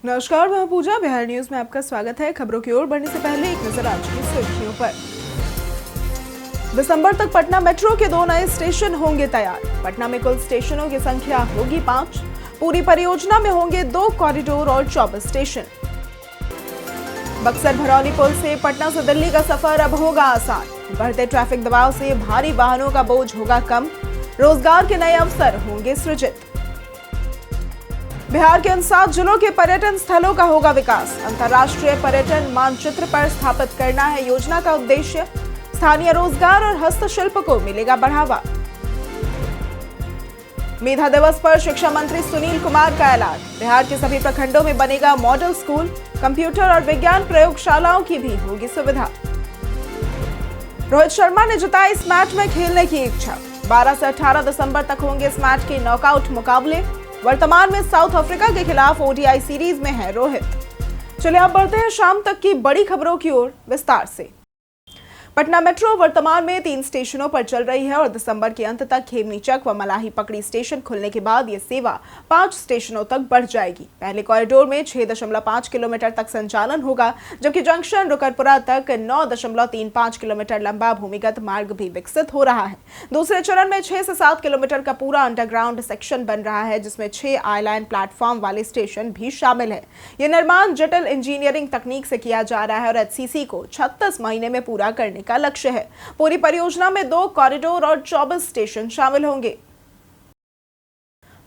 नमस्कार, मैं पूजा। बिहार न्यूज में आपका स्वागत है। खबरों की ओर बढ़ने से पहले एक नजर आज की सुर्खियों पर। दिसंबर तक पटना मेट्रो के 2 नए स्टेशन होंगे तैयार। पटना में कुल स्टेशनों की संख्या होगी 5। पूरी परियोजना में होंगे 2 कॉरिडोर और 24 स्टेशन। बक्सर भरौली पुल से पटना से दिल्ली का सफर अब होगा आसान। बढ़ते ट्रैफिक दबाव से भारी वाहनों का बोझ होगा कम। रोजगार के नए अवसर होंगे सृजित। बिहार के उन 7 जिलों के पर्यटन स्थलों का होगा विकास। अंतर्राष्ट्रीय पर्यटन मानचित्र पर स्थापित करना है योजना का उद्देश्य। स्थानीय रोजगार और हस्तशिल्प को मिलेगा बढ़ावा। मेधा दिवस पर शिक्षा मंत्री सुनील कुमार का ऐलान। बिहार के सभी प्रखंडों में बनेगा मॉडल स्कूल। कंप्यूटर और विज्ञान प्रयोगशालाओं की भी होगी सुविधा। रोहित शर्मा ने जताई इस मैच में खेलने की इच्छा। 12 से 18 दिसंबर तक होंगे इस मैच के नॉकआउट मुकाबले। वर्तमान में साउथ अफ्रीका के खिलाफ ओडीआई सीरीज में है रोहित। चलिए अब बढ़ते हैं शाम तक की बड़ी खबरों की ओर विस्तार से। पटना मेट्रो वर्तमान में 3 स्टेशनों पर चल रही है और दिसंबर के अंत तक खेमनीचक व मलाही पकड़ी स्टेशन खुलने के बाद ये सेवा 5 स्टेशनों तक बढ़ जाएगी। पहले कॉरिडोर में 6.5 किलोमीटर तक संचालन होगा, जबकि जंक्शन रुकरपुरा तक 9.35 किलोमीटर लंबा भूमिगत मार्ग भी विकसित हो रहा है। दूसरे चरण में 6 से 7 किलोमीटर का पूरा अंडरग्राउंड सेक्शन बन रहा है, जिसमें 6 आईलाइन प्लेटफॉर्म वाले स्टेशन भी शामिल है। ये निर्माण जटिल इंजीनियरिंग तकनीक से किया जा रहा है और एचसीसी को 36 महीने में पूरा करने का लक्ष्य है। पूरी परियोजना में 2 कॉरिडोर और 24 स्टेशन शामिल होंगे।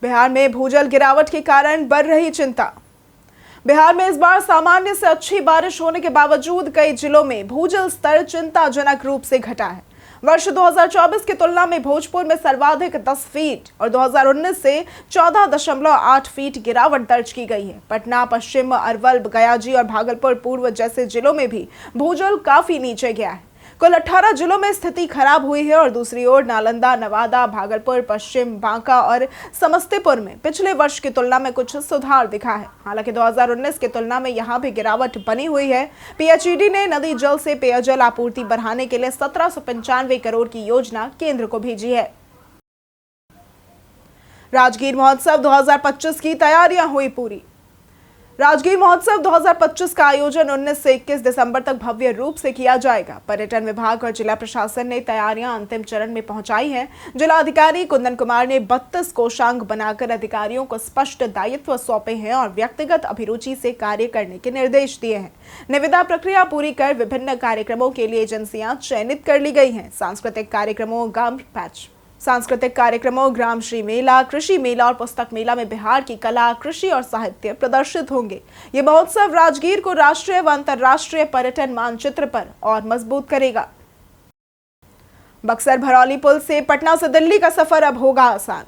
बिहार में भूजल गिरावट के कारण बढ़ रही चिंता। बिहार में इस बार सामान्य से अच्छी बारिश होने के बावजूद कई जिलों में भूजल स्तर चिंताजनक रूप से घटा है। वर्ष 2024 की तुलना में भोजपुर में सर्वाधिक 10 फीट और 2019 से 14.8 फीट गिरावट दर्ज की गई है। पटना, पश्चिम अरवल, गयाजी और भागलपुर पूर्व जैसे जिलों में भी भूजल काफी नीचे गया है। कुल 18 जिलों में स्थिति खराब हुई है और दूसरी ओर नालंदा, नवादा, भागलपुर, पश्चिम, बांका और समस्तीपुर में पिछले वर्ष की तुलना में कुछ सुधार दिखा है। हालांकि 2019 की तुलना में यहां भी गिरावट बनी हुई है। पीएचईडी ने नदी जल से पेयजल आपूर्ति बढ़ाने के लिए 1795 करोड़ की योजना केंद्र को भेजी है। राजगीर महोत्सव 2025 की तैयारियां हुई पूरी। राजगीर महोत्सव 2025 का आयोजन 19 से 21 दिसंबर तक भव्य रूप से किया जाएगा। पर्यटन विभाग और जिला प्रशासन ने तैयारियां अंतिम चरण में पहुंचाई हैं। जिलाधिकारी कुंदन कुमार ने 32 कोषांग बनाकर अधिकारियों को स्पष्ट दायित्व सौंपे हैं और व्यक्तिगत अभिरुचि से कार्य करने के निर्देश दिए हैं। निविदा प्रक्रिया पूरी कर विभिन्न कार्यक्रमों के लिए एजेंसियां चयनित कर ली गई हैं। सांस्कृतिक कार्यक्रमों ग्राम श्री मेला, कृषि मेला और पुस्तक मेला में बिहार की कला, कृषि और साहित्य प्रदर्शित होंगे। ये महोत्सव राजगीर को राष्ट्रीय व अंतर्राष्ट्रीय पर्यटन मानचित्र पर और मजबूत करेगा। बक्सर भरौली पुल से पटना से दिल्ली का सफर अब होगा आसान।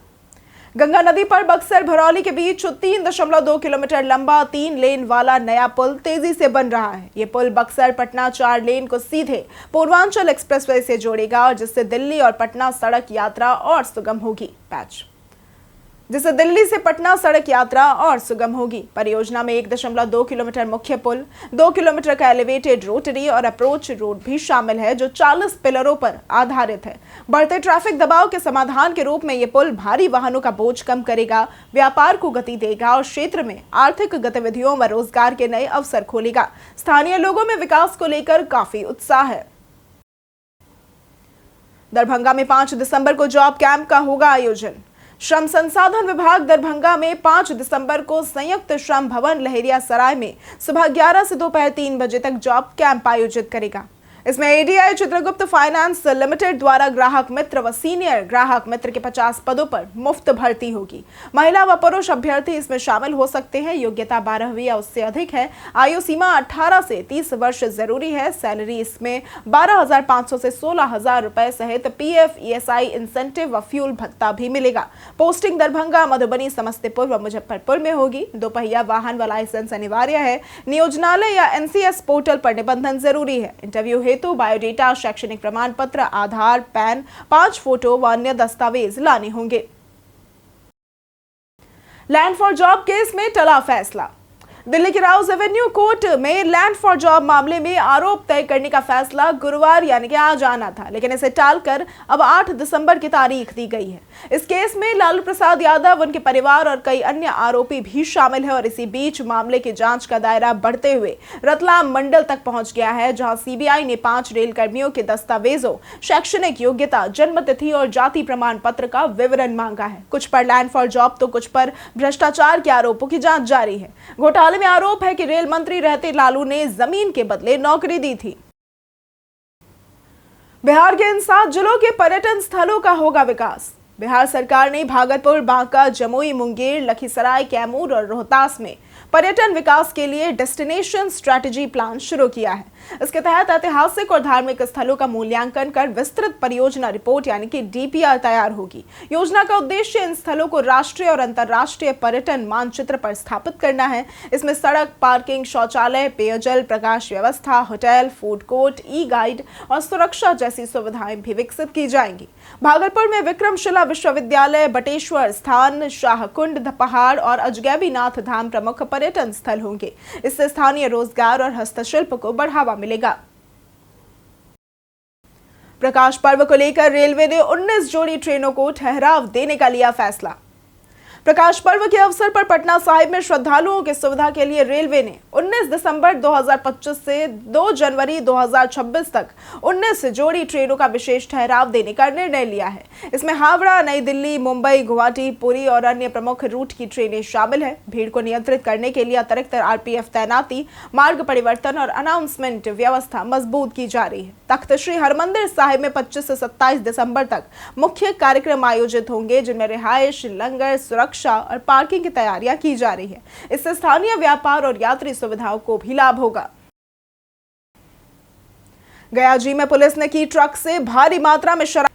गंगा नदी पर बक्सर भरौली के बीच 3.2 किलोमीटर लंबा 3 लेन वाला नया पुल तेजी से बन रहा है। ये पुल बक्सर पटना 4 लेन को सीधे पूर्वांचल एक्सप्रेसवे से जोड़ेगा और जिससे दिल्ली और पटना सड़क यात्रा और सुगम होगी। परियोजना में 1.2 किलोमीटर मुख्य पुल, 2 किलोमीटर का एलिवेटेड रोटरी और अप्रोच रोड भी शामिल है, जो 40 पिलरों पर आधारित है। बढ़ते ट्रैफिक दबाव के समाधान के रूप में ये पुल भारी वाहनों का बोझ कम करेगा, व्यापार को गति देगा और क्षेत्र में आर्थिक गतिविधियों व रोजगार के नए अवसर खोलेगा। स्थानीय लोगों में विकास को लेकर काफी उत्साह है। दरभंगा में 5 दिसंबर को जॉब कैंप का होगा आयोजन। श्रम संसाधन विभाग दरभंगा में 5 दिसंबर को संयुक्त श्रम भवन लहेरिया सराय में सुबह 11 से दोपहर 3 बजे तक जॉब कैंप आयोजित करेगा। इसमें एडीआई चित्रगुप्त फाइनेंस लिमिटेड द्वारा ग्राहक मित्र व सीनियर ग्राहक मित्र के 50 पदों पर मुफ्त भर्ती होगी। महिला व पुरुष अभ्यर्थी इसमें शामिल हो सकते हैं। योग्यता 12वीं या उससे अधिक है। आयु सीमा 18 से 30 वर्ष जरूरी है। सैलरी इसमें 12,500 से 16,000 रुपए सहित पीएफ, ईएसआई, इंसेंटिव व फ्यूल भत्ता भी मिलेगा। पोस्टिंग दरभंगा, मधुबनी, समस्तीपुर व मुजफ्फरपुर में होगी। 2 पहिया वाहन व लाइसेंस अनिवार्य है। नियोजनालय या एनसीएस पोर्टल पर निबंधन जरूरी है। इंटरव्यू हेतु बायोडेटा, शैक्षणिक प्रमाण पत्र, आधार, पैन, 5 फोटो व अन्य दस्तावेज लाने होंगे। लैंड फॉर जॉब केस में टला फैसला। दिल्ली के राउज एवेन्यू कोर्ट में लैंड फॉर जॉब मामले में आरोप तय करने का फैसला गुरुवार यानी कि आज आना था, लेकिन इसे टालकर अब 8 दिसंबर की तारीख दी गई है। इस केस में लालू प्रसाद यादव, उनके परिवार और कई अन्य आरोपी भी शामिल हैं और इसी बीच मामले की जांच का दायरा बढ़ते हुए रतलाम मंडल तक पहुंच गया है, जहां सीबीआई ने 5 रेल कर्मियों के दस्तावेजों, शैक्षणिक योग्यता, जन्म तिथि और जाति प्रमाण पत्र का विवरण मांगा है। कुछ पर लैंड फॉर जॉब तो कुछ पर भ्रष्टाचार के आरोपों की जांच जारी है। घोटाले में आरोप है कि रेल मंत्री रहते लालू ने जमीन के बदले नौकरी दी थी। बिहार के इन 7 जिलों के पर्यटन स्थलों का होगा विकास। बिहार सरकार ने भागलपुर, बांका, जमुई, मुंगेर, लखीसराय, कैमूर और रोहतास में पर्यटन विकास के लिए डेस्टिनेशन स्ट्रैटेजी प्लान शुरू किया है। इसके तहत ऐतिहासिक और धार्मिक स्थलों का मूल्यांकन कर विस्तृत परियोजना रिपोर्ट यानी कि डीपीआर तैयार होगी। योजना का उद्देश्य इन स्थलों को राष्ट्रीय और अंतर्राष्ट्रीय पर्यटन मानचित्र पर स्थापित करना है। इसमें सड़क, पार्किंग, शौचालय, पेयजल, प्रकाश व्यवस्था, होटल, फूड कोर्ट, ई गाइड और सुरक्षा जैसी सुविधाएं भी विकसित की जाएंगी। भागलपुर में विक्रमशिला विश्वविद्यालय, बटेश्वर स्थान, शाहकुंड पहाड़ और अजगैबीनाथ धाम प्रमुख पर्यटन स्थल होंगे। इससे स्थानीय रोजगार और हस्तशिल्प को बढ़ावा मिलेगा। प्रकाश पर्व को लेकर रेलवे ने 19 जोड़ी ट्रेनों को ठहराव देने का लिया फैसला। प्रकाश पर्व के अवसर पर पटना साहिब में श्रद्धालुओं की सुविधा के लिए रेलवे ने 19 दिसंबर 2025 से 2 जनवरी 2026 तक 19 जोड़ी ट्रेनों का विशेष ठहराव देने का निर्णय लिया है। इसमें हावड़ा, नई दिल्ली, मुंबई, गुवाहाटी, पुरी और अन्य प्रमुख रूट की ट्रेनें शामिल है। भीड़ को नियंत्रित करने के लिए अतिरिक्त आरपीएफ तैनाती, मार्ग परिवर्तन और अनाउंसमेंट व्यवस्था मजबूत की जा रही है। तख्त श्री हरमंदिर साहिब में 25 से 27 दिसंबर तक मुख्य कार्यक्रम आयोजित होंगे, जिनमें रिहायश, लंगर, सुरक्षा और पार्किंग की तैयारियां की जा रही है। इससे स्थानीय व्यापार और यात्री सुविधाओं को भी लाभ होगा। गयाजी में पुलिस ने की ट्रक से भारी मात्रा में शराब।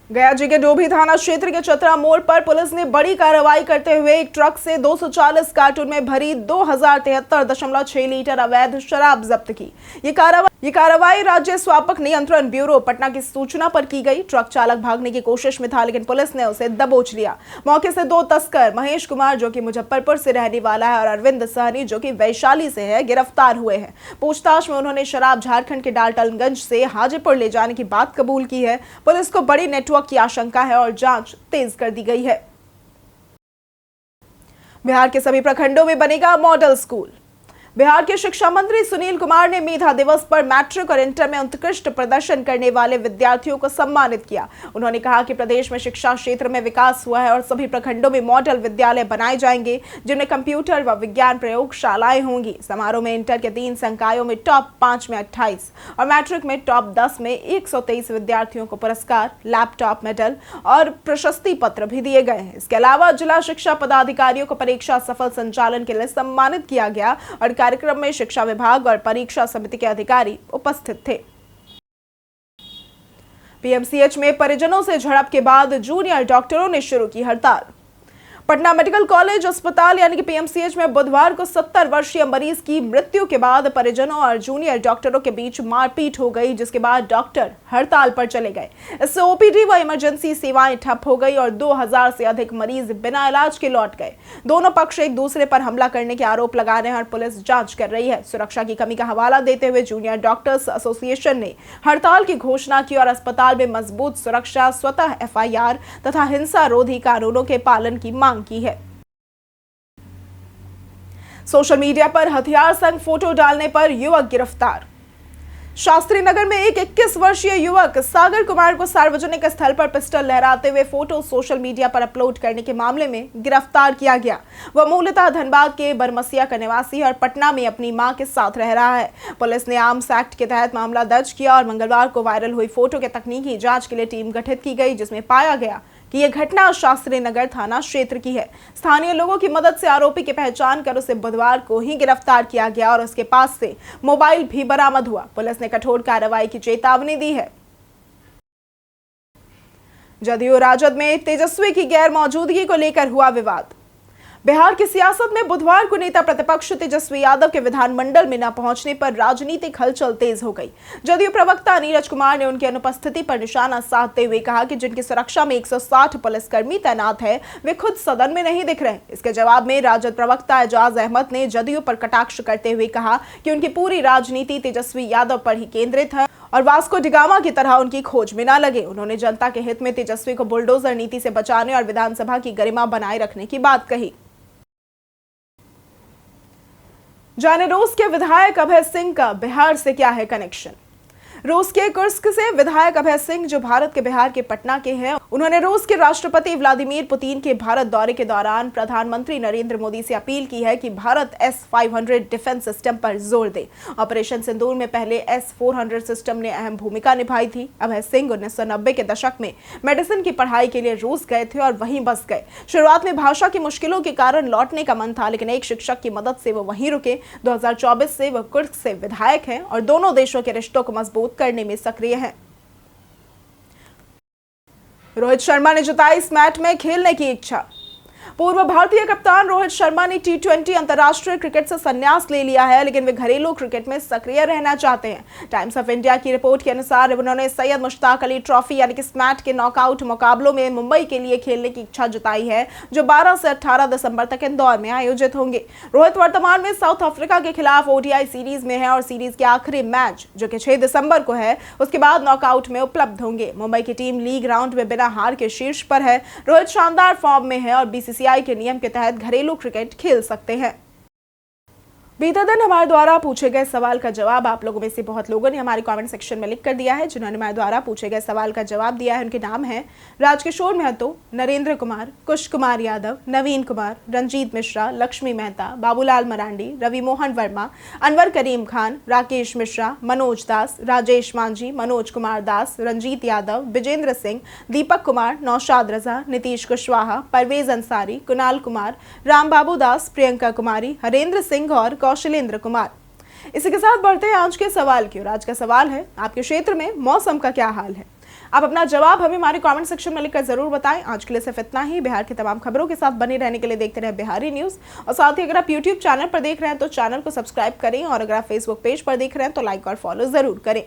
गयाजी के डोभी थाना क्षेत्र के चतरा मोड़ पर पुलिस ने बड़ी कार्रवाई करते हुए एक ट्रक से 240 कार्टून में भरी 2073.6 लीटर अवैध शराब जब्त की। ये कार्रवाई राज्य स्वापक नियंत्रण ब्यूरो पटना की सूचना पर की गई। ट्रक चालक भागने की कोशिश में था, लेकिन पुलिस ने उसे दबोच लिया। मौके से 2 तस्कर, महेश कुमार जो कि मुजफ्फरपुर से रहने वाला है और अरविंद सहनी जो कि वैशाली से है, गिरफ्तार हुए हैं। पूछताछ में उन्होंने शराब झारखंड के डाल्टनगंज से हाजीपुर ले जाने की बात कबूल की है। पुलिस को बड़ी नेटवर्क की आशंका है और जांच तेज कर दी गई है। बिहार के सभी प्रखंडों में बनेगा मॉडल स्कूल। बिहार के शिक्षा मंत्री सुनील कुमार ने मेधा दिवस पर मैट्रिक और इंटर में उत्कृष्ट प्रदर्शन करने वाले विद्यार्थियों को सम्मानित किया। उन्होंने कहा कि प्रदेश में शिक्षा क्षेत्र में विकास हुआ है और सभी प्रखंडों में मॉडल विद्यालय बनाए जाएंगे, जिनमें कंप्यूटर व विज्ञान प्रयोगशालाएं होंगी। समारोह में इंटर के 3 संकायों में टॉप 5 में 28 और मैट्रिक में टॉप 10 में 123 विद्यार्थियों को पुरस्कार, लैपटॉप, मेडल और प्रशस्ति पत्र भी दिए गए हैं। इसके अलावा जिला शिक्षा पदाधिकारियों को परीक्षा सफल संचालन के लिए सम्मानित किया गया और कार्यक्रम में शिक्षा विभाग और परीक्षा समिति के अधिकारी उपस्थित थे। पीएमसीएच में परिजनों से झड़प के बाद जूनियर डॉक्टरों ने शुरू की हड़ताल। पटना मेडिकल कॉलेज अस्पताल यानी कि पीएमसीएच में बुधवार को 70 वर्षीय मरीज की मृत्यु के बाद परिजनों और जूनियर डॉक्टरों के बीच मारपीट हो गई, जिसके बाद डॉक्टर हड़ताल पर चले गए। इससे ओपीडी व इमरजेंसी सेवाएं ठप हो गई और 2000 से अधिक मरीज बिना इलाज के लौट गए। दोनों पक्ष एक दूसरे पर हमला करने के आरोप लगा रहे हैं और पुलिस जांच कर रही है। सुरक्षा की कमी का हवाला देते हुए जूनियर डॉक्टर्स एसोसिएशन ने हड़ताल की घोषणा की और अस्पताल में मजबूत सुरक्षा, स्वतः एफआईआर तथा हिंसा रोधी कानूनों के पालन की मांग की है। सोशल मीडिया पर हथियार संग फोटो डालने पर युवक गिरफ्तार। शास्त्री नगर में एक 21 वर्षीय युवक सागर कुमार को सार्वजनिक स्थल पर पिस्टल लहराते हुए फोटो सोशल मीडिया पर अपलोड करने के मामले में गिरफ्तार किया गया। वह मूलतः धनबाद के बरमसिया का निवासी और पटना में अपनी मां के साथ रह रहा है। पुलिस ने आर्म्स एक्ट के तहत मामला दर्ज किया और मंगलवार को वायरल हुई फोटो के तकनीकी जांच के लिए टीम गठित की गई, जिसमें पाया गया कि यह घटना शास्त्री नगर थाना क्षेत्र की है। स्थानीय लोगों की मदद से आरोपी की पहचान कर उसे बुधवार को ही गिरफ्तार किया गया और उसके पास से मोबाइल भी बरामद हुआ। पुलिस ने कठोर कार्रवाई की चेतावनी दी है। जदयू राजद में तेजस्वी की गैर मौजूदगी को लेकर हुआ विवाद। बिहार की सियासत में बुधवार को नेता प्रतिपक्ष तेजस्वी यादव के विधानमंडल में न पहुंचने पर राजनीतिक हलचल तेज हो गई। जदयू प्रवक्ता नीरज कुमार ने उनकी अनुपस्थिति पर निशाना साधते हुए कहा कि जिनकी सुरक्षा में 160 पुलिसकर्मी तैनात है वे खुद सदन में नहीं दिख रहे। इसके जवाब में राजद प्रवक्ता एजाज अहमद ने जदयू पर कटाक्ष करते हुए कहा कि उनकी पूरी राजनीति तेजस्वी यादव पर ही केंद्रित है और वास्को डिगामा की तरह उनकी खोज में न लगे। उन्होंने जनता के हित में तेजस्वी को बुलडोजर नीति से बचाने और विधानसभा की गरिमा बनाए रखने की बात कही। जाने रूस के विधायक अभय सिंह का बिहार से क्या है कनेक्शन। रूस के कुर्स्क से विधायक अभय सिंह जो भारत के बिहार के पटना के हैं, उन्होंने रूस के राष्ट्रपति व्लादिमीर पुतिन के भारत दौरे के दौरान प्रधानमंत्री नरेंद्र मोदी से अपील की है कि भारत S-500 डिफेंस सिस्टम पर जोर दे। ऑपरेशन सिंदूर में पहले S-400 सिस्टम ने अहम भूमिका निभाई थी। अभय सिंह 1990 के दशक में मेडिसिन की पढ़ाई के लिए रूस गए थे और वहीं बस गए। शुरुआत में भाषा की मुश्किलों के कारण लौटने का मन था, लेकिन एक शिक्षक की मदद से वो वहीं रुके। 2024 से वह कुर्स्क से विधायक हैं और दोनों देशों के रिश्तों को मजबूत करने में सक्रिय हैं। रोहित शर्मा ने जताई इस मैच में खेलने की इच्छा। पूर्व भारतीय कप्तान रोहित शर्मा ने T20 अंतर्राष्ट्रीय क्रिकेट से संन्यास ले लिया है, लेकिन वे घरेलू क्रिकेट में सक्रिय रहना चाहते हैं। टाइम्स ऑफ इंडिया की रिपोर्ट के अनुसार उन्होंने सैयद मुश्ताक अली ट्रॉफी यानी कि स्मैट के नॉकआउट मुकाबलों में मुंबई के लिए खेलने की इच्छा जताई है, जो 12 से 18 दिसंबर तक इंदौर में आयोजित होंगे। रोहित वर्तमान में साउथ अफ्रीका के खिलाफ ODI सीरीज में है और सीरीज के आखिरी मैच जो कि 6 दिसंबर को है, उसके बाद नॉकआउट में उपलब्ध होंगे। मुंबई की टीम लीग राउंड में बिना हार के शीर्ष पर है। रोहित शानदार फॉर्म में है और BCCI के नियम के तहत घरेलू क्रिकेट खेल सकते हैं। बीते दिन हमारे द्वारा पूछे गए सवाल का जवाब आप लोगों में से बहुत लोगों ने हमारे कमेंट सेक्शन में लिख कर दिया है। जिन्होंने हमारे द्वारा पूछे गए सवाल का जवाब दिया है उनके नाम है राजकिशोर महतो, नरेंद्र कुमार, कुश कुमार यादव, नवीन कुमार, रंजीत मिश्रा, लक्ष्मी मेहता, बाबूलाल मरांडी, रवि मोहन वर्मा, अनवर करीम खान, राकेश मिश्रा, मनोज दास, राजेश मांझी, मनोज कुमार दास, रंजीत यादव, विजेंद्र सिंह, दीपक कुमार, नौशाद रजा, नीतीश कुशवाहा, परवेज अंसारी, कुणाल कुमार, राम बाबू दास, प्रियंका कुमारी, हरेंद्र सिंह और कौशलेंद्र कुमार। इसी के साथ बढ़ते हैं आज के सवाल की ओर। आज का सवाल है, आपके क्षेत्र में मौसम का क्या हाल है? आप अपना जवाब हमें हमारे कमेंट सेक्शन में लिखकर जरूर बताएं। आज के लिए सिर्फ इतना ही। बिहार की तमाम खबरों के साथ बने रहने के लिए देखते रहे बिहारी न्यूज और साथ ही अगर आप यूट्यूब चैनल पर देख रहे हैं तो चैनल को सब्सक्राइब करें और अगर आप फेसबुक पेज पर देख रहे हैं तो लाइक और फॉलो जरूर करें।